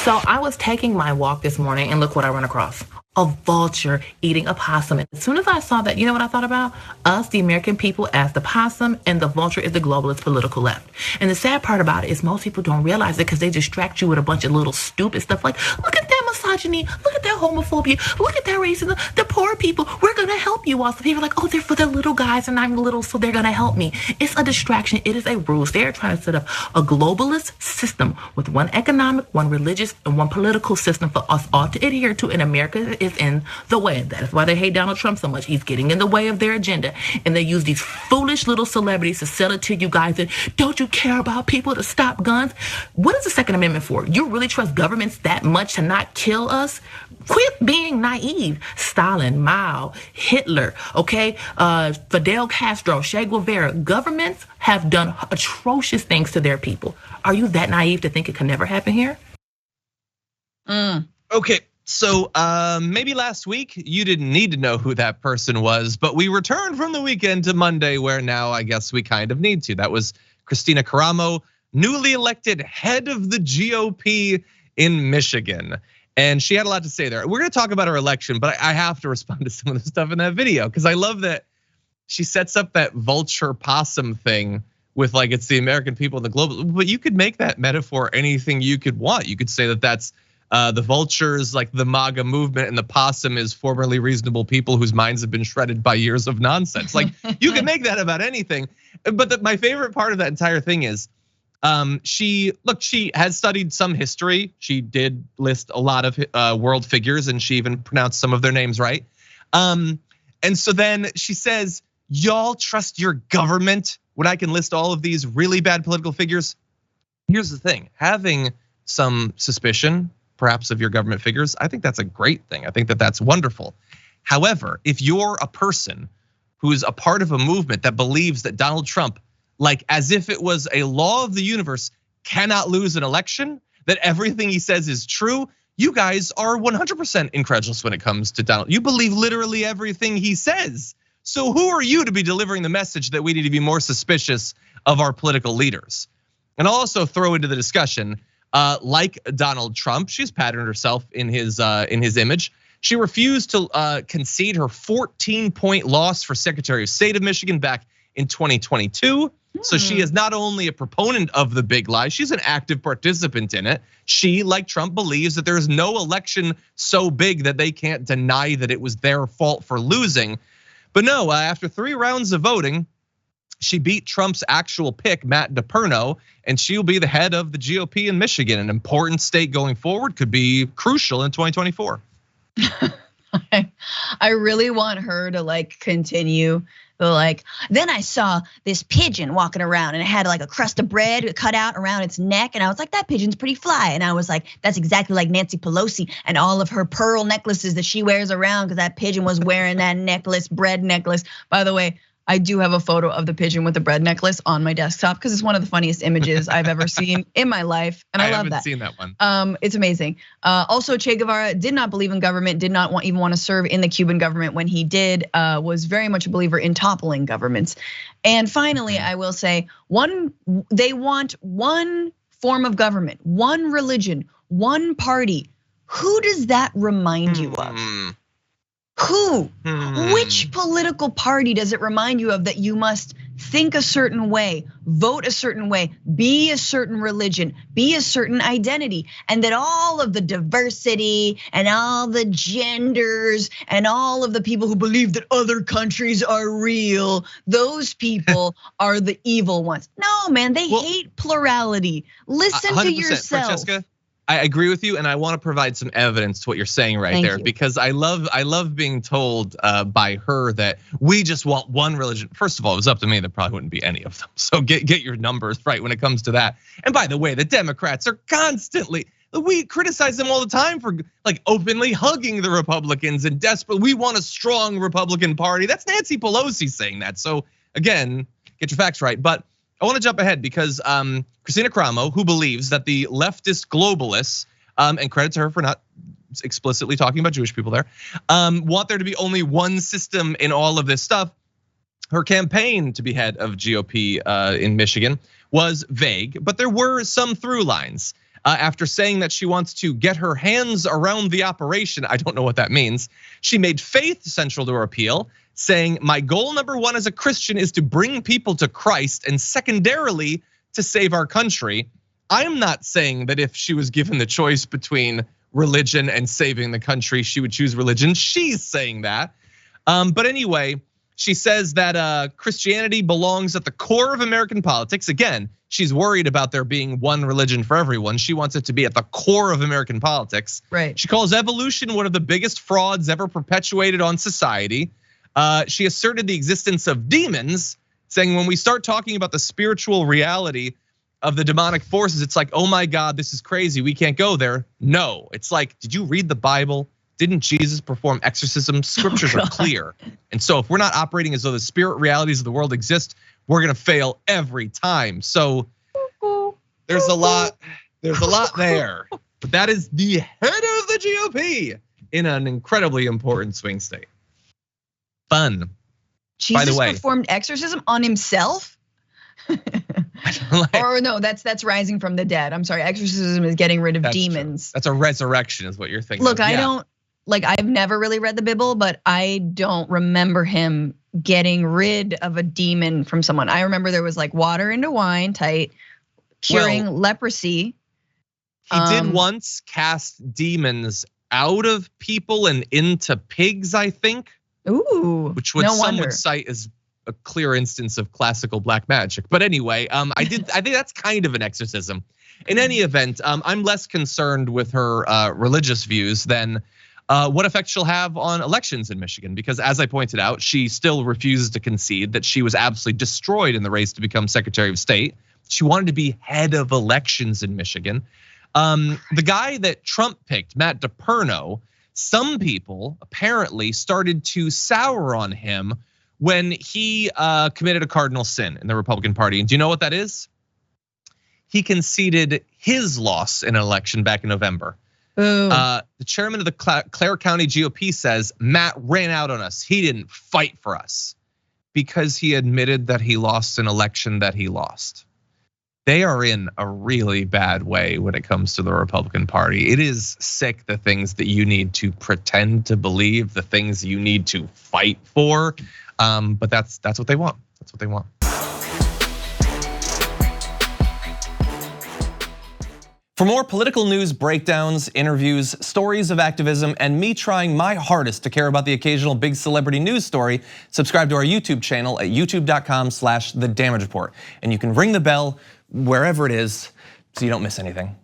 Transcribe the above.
So I was taking my walk this morning and look what I run across. A vulture eating a possum. And as soon as I saw that, you know what I thought about? Us, the American people, as the possum, and the vulture is the globalist political left. And the sad part about it is most people don't realize it because they distract you with a bunch of little stupid stuff like, look at that misogyny, look at that homophobia, look at that racism, the poor people, we're gonna help you all. So people are like, oh, they're for the little guys and I'm little, so they're gonna help me. It's a distraction, it is a ruse. They're trying to set up a globalist system with one economic, one religious, and one political system for us all to adhere to, and America is in the way. That is why they hate Donald Trump so much. He's getting in the way of their agenda. And they use these foolish little celebrities to sell it to you guys that, don't you care about people to stop guns? What is the Second Amendment for? You really trust governments that much to not kill us? Quit being naive. Stalin, Mao, Hitler, okay? Fidel Castro, Che Guevara. Governments have done atrocious things to their people. Are you that naive to think it can never happen here? Okay. So maybe last week you didn't need to know who that person was, but we returned from the weekend to Monday where now I guess we kind of need to. That was Kristina Karamo, newly elected head of the GOP in Michigan. And she had a lot to say there. We're gonna talk about her election, but I have to respond to some of the stuff in that video because I love that she sets up that vulture possum thing with like it's the American people and the global, but you could make that metaphor anything you could want. You could say that that's the vultures, like the MAGA movement, and the possum is formerly reasonable people whose minds have been shredded by years of nonsense. Like you can make that about anything. But my favorite part of that entire thing is, she has studied some history. She did list a lot of world figures, and she even pronounced some of their names right. And so then she says, "Y'all trust your government when I can list all of these really bad political figures?" Here's the thing: having some suspicion, perhaps, of your government figures, I think that's a great thing. I think that that's wonderful. However, if you're a person who is a part of a movement that believes that Donald Trump, like as if it was a law of the universe, cannot lose an election, that everything he says is true, you guys are 100% incredulous when it comes to Donald. You believe literally everything he says. So who are you to be delivering the message that we need to be more suspicious of our political leaders? And I'll also throw into the discussion, like Donald Trump, she's patterned herself in his image. She refused to concede her 14-point loss for Secretary of State of Michigan back in 2022. So she is not only a proponent of the big lie, she's an active participant in it. She, like Trump, believes that there is no election so big that they can't deny that it was their fault for losing. But no, after 3 rounds of voting, she beat Trump's actual pick, Matt DePerno, and she'll be the head of the GOP in Michigan, an important state going forward, could be crucial in 2024. I really want her to like continue the like, then I saw this pigeon walking around and it had like a crust of bread cut out around its neck. And I was like, that pigeon's pretty fly. And I was like, that's exactly like Nancy Pelosi and all of her pearl necklaces that she wears around because that pigeon was wearing that necklace, bread necklace. By the way, I do have a photo of the pigeon with the bread necklace on my desktop because it's one of the funniest images I've ever seen in my life, and I love that. I haven't seen that one. It's amazing. Also, Che Guevara did not believe in government, did not even want to serve in the Cuban government when he did. Was very much a believer in toppling governments. And finally, I will say, they want one form of government, one religion, one party. Who does that remind you of? Who? Which political party does it remind you of that you must think a certain way, vote a certain way, be a certain religion, be a certain identity, and that all of the diversity and all the genders and all of the people who believe that other countries are real, those people are the evil ones. No, man, they hate plurality. Listen to yourself. Francesca, I agree with you, and I want to provide some evidence to what you're saying right there, because I love being told by her that we just want one religion. First of all, it was up to me, there probably wouldn't be any of them. So get your numbers right when it comes to that. And by the way, the Democrats are constantly, we criticize them all the time for like openly hugging the Republicans and desperate. We want a strong Republican Party. That's Nancy Pelosi saying that. So again, get your facts right. But I want to jump ahead because Kristina Karamo, who believes that the leftist globalists, and credit to her for not explicitly talking about Jewish people there, want there to be only one system in all of this stuff. Her campaign to be head of GOP in Michigan was vague, but there were some through lines. After saying that she wants to get her hands around the operation, I don't know what that means. She made faith central to her appeal, saying, my goal number one as a Christian is to bring people to Christ, and secondarily, to save our country. I'm not saying that if she was given the choice between religion and saving the country, she would choose religion. She's saying that. But anyway, she says that Christianity belongs at the core of American politics. Again, she's worried about there being one religion for everyone. She wants it to be at the core of American politics. Right. She calls evolution one of the biggest frauds ever perpetuated on society. She asserted the existence of demons, saying when we start talking about the spiritual reality of the demonic forces, it's like, oh my God, this is crazy, we can't go there. No, it's like, did you read the Bible? Didn't Jesus perform exorcisms? Scriptures are clear. And so if we're not operating as though the spirit realities of the world exist, we're gonna fail every time. So there's a lot there. But that is the head of the GOP in an incredibly important swing state. Fun. Jesus By the way, performed exorcism on himself? Or no, that's rising from the dead. I'm sorry, exorcism is getting rid of demons. True. That's a resurrection is what you're thinking. Look, I don't, like, I've never really read the Bible, but I don't remember him getting rid of a demon from someone. I remember there was like water into wine type, curing leprosy. He did once cast demons out of people and into pigs, I think. Ooh, which some would cite as a clear instance of classical black magic. But anyway, I think that's kind of an exorcism. In any event, I'm less concerned with her religious views than what effect she'll have on elections in Michigan, because as I pointed out, she still refuses to concede that she was absolutely destroyed in the race to become Secretary of State. She wanted to be head of elections in Michigan. The guy that Trump picked, Matt DePerno, some people apparently started to sour on him when he committed a cardinal sin in the Republican Party. And do you know what that is? He conceded his loss in an election back in November. The chairman of the Clare County GOP says Matt ran out on us. He didn't fight for us because he admitted that he lost an election that he lost. They are in a really bad way when it comes to the Republican Party. It is sick, the things that you need to pretend to believe, the things you need to fight for. But that's what they want. That's what they want. For more political news, breakdowns, interviews, stories of activism, and me trying my hardest to care about the occasional big celebrity news story, subscribe to our YouTube channel at youtube.com/The Damage Report. And you can ring the bell wherever it is so you don't miss anything.